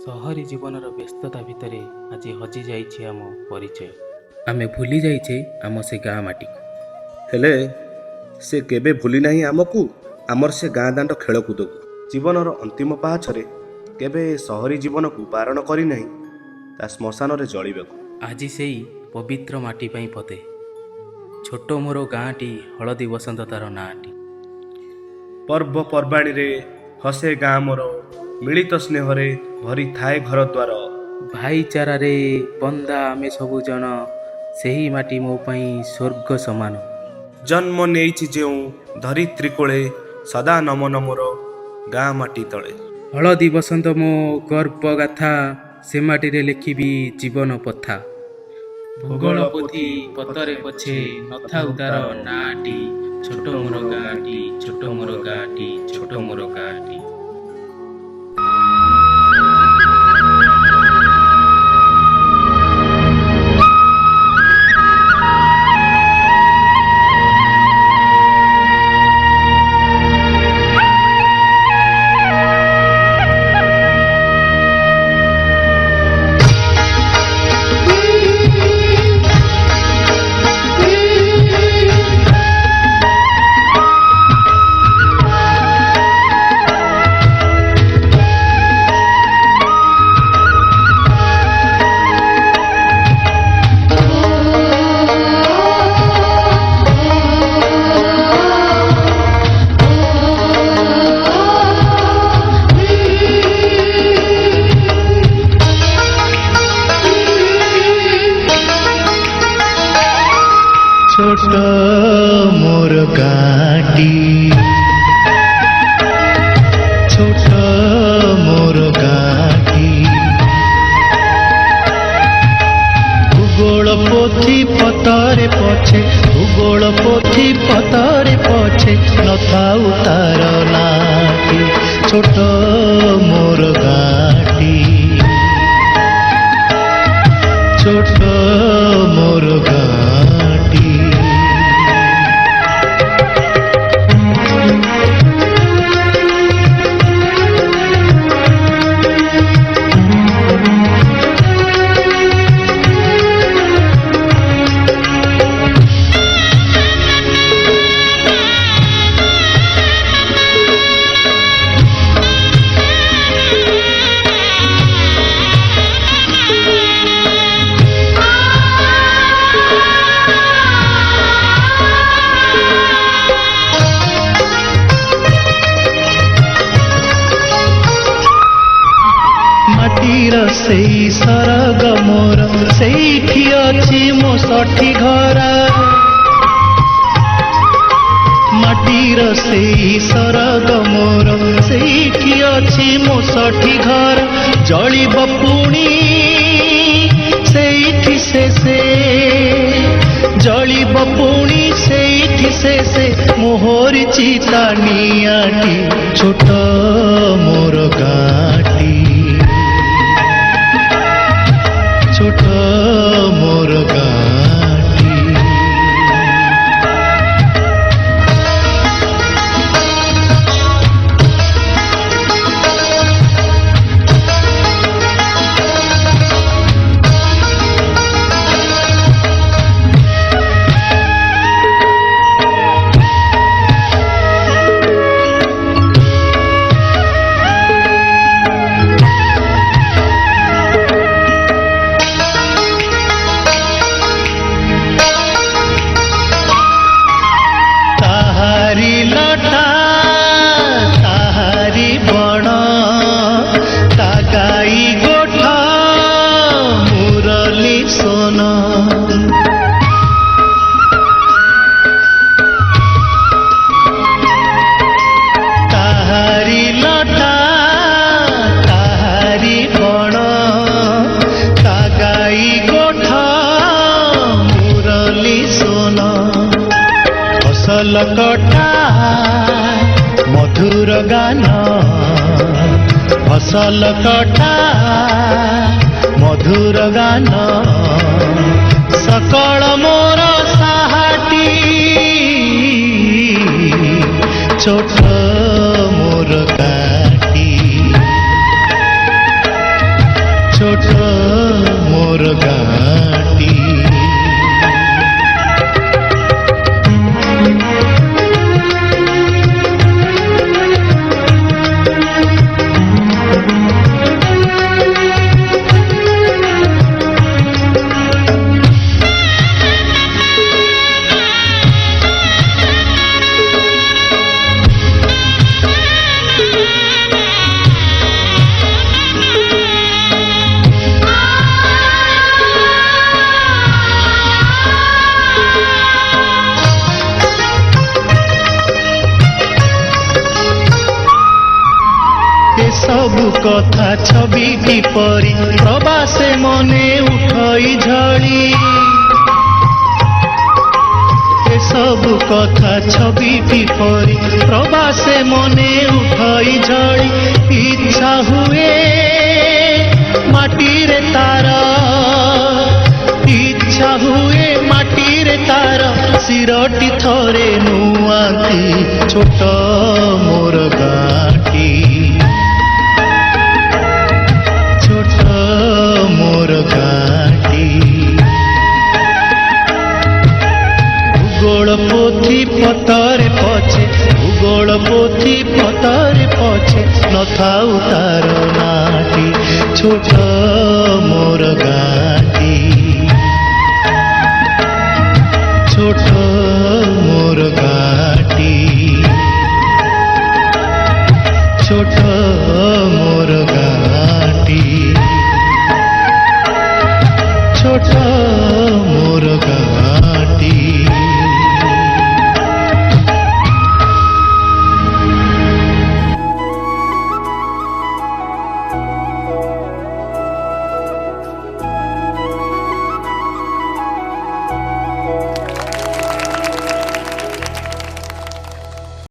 ସହରୀ ଜୀବନର ବ୍ୟସ୍ତତା ଭିତରେ ଆଜି ହଜିଯାଇଛି ଆମ ପରିଚୟ। ଆମେ ଭୁଲି ଯାଇଛେ ଆମ ସେ ଗାଁ ମାଟିକୁ। ହେଲେ ସେ କେବେ ଭୁଲି ନାହିଁ ଆମକୁ, ଆମର ସେ ଗାଁ ଦାଣ୍ଡ ଖେଳକୁଦକୁ। ଜୀବନର ଅନ୍ତିମ ପାହାଚରେ କେବେ ସହରୀ ଜୀବନକୁ ବାରଣ କରିନାହିଁ ତା ଶ୍ମଶାନରେ ଜଳିବାକୁ। ଆଜି ସେଇ ପବିତ୍ର ମାଟି ପାଇଁ ପଦେ ଛୋଟ ମୋର ଗାଁଟି, ହଳଦୀ ବସନ୍ତ ତାର ନାଁଟି। ପର୍ବପର୍ବାଣୀରେ ହସେ ଗାଁ ମୋର, ମିଳିତ ସ୍ନେହରେ ଭରି ଥାଏ ଘର ଦ୍ୱାର। ଭାଇଚାରାରେ ବନ୍ଦା ଆମେ ସବୁ ଜଣ, ସେହି ମାଟି ମୋ ପାଇଁ ସ୍ୱର୍ଗ ସମାନ। ଜନ୍ମ ନେଇଛି ଯେଉଁ ଧରିତ୍ରୀ କୋଳେ, ସଦା ନମନ ମୋର ଗାଁ ମାଟି ତଳେ। ହଳଦୀ ବସନ୍ତ ମୋ ଗର୍ବ ଗାଥା, ସେ ମାଟିରେ ଲେଖିବି ଜୀବନ ପଥା। ଭୂଗୋଳ ପୋଥି ପତରେ ପଛେ ନଥାଉ ତାର ନାଁଟି, ଛୋଟ ମୋର ଗାଁଟି, ଛୋଟ ମୋର ଗାଁଟି, ଛୋଟ ମୋର ଗାଁଟି। ছোট মোর গাঁটি, ছোট মোর গাঁটি, ভূগোল পোথি পতরে পছে, ভূগোল পোথি পতরে পছে নথাউ তার নাটি, ছোট মোর গাঁটি, ছোট মোর গাঁটি। সেই ସରଗ ମୋର, ସେଇଠି ଅଛି ମୋ ଷଠି ଘର। ମାଟିର ସେଇ ସରଗ ମୋର, ସେଇଠି ଅଛି ମୋ ଷଠି ଘର। ଜଳିବ ପୁଣି ସେଇଠି ଶେଷେ, ଜଳିବ ପୁଣି ସେଇଠି ଶେଷେ ମୋହରି ଚିତା ନିଆଁଟି, ଛୋଟ ମୋର ଗାଁଟି, ছোট মোর গাঁটি। ফসল কটা মধুর গান, ফসল কটা মধুর গান, সকল মোর সাহাটি, ছোট মোর গাঁটি। ছোট মোর গাঁটি। ସବୁ କଥା ଛବି କିପରି ପ୍ରବାସେ ମନେ ଉଠଇ ଝଳି। ଏସବୁ କଥା ଛବି କିପରି ପ୍ରବାସେ ମନେ ଉଠଇ ଝଳି। ଇଚ୍ଛା ହୁଏ ମାଟିରେ ତାର, ଇଚ୍ଛା ହୁଏ ମାଟିରେ ତାର ଶିରଟି ଥରେ ନୁଆନ୍ତି ଛୋଟ ମୋର ଗାଁଟି। মোর গাঁটি ভূগোল পোথি পতরে পছে, ভূগোল পোথি পতরে পছে নথাউ তার নাটি ছোট মোর গাঁ।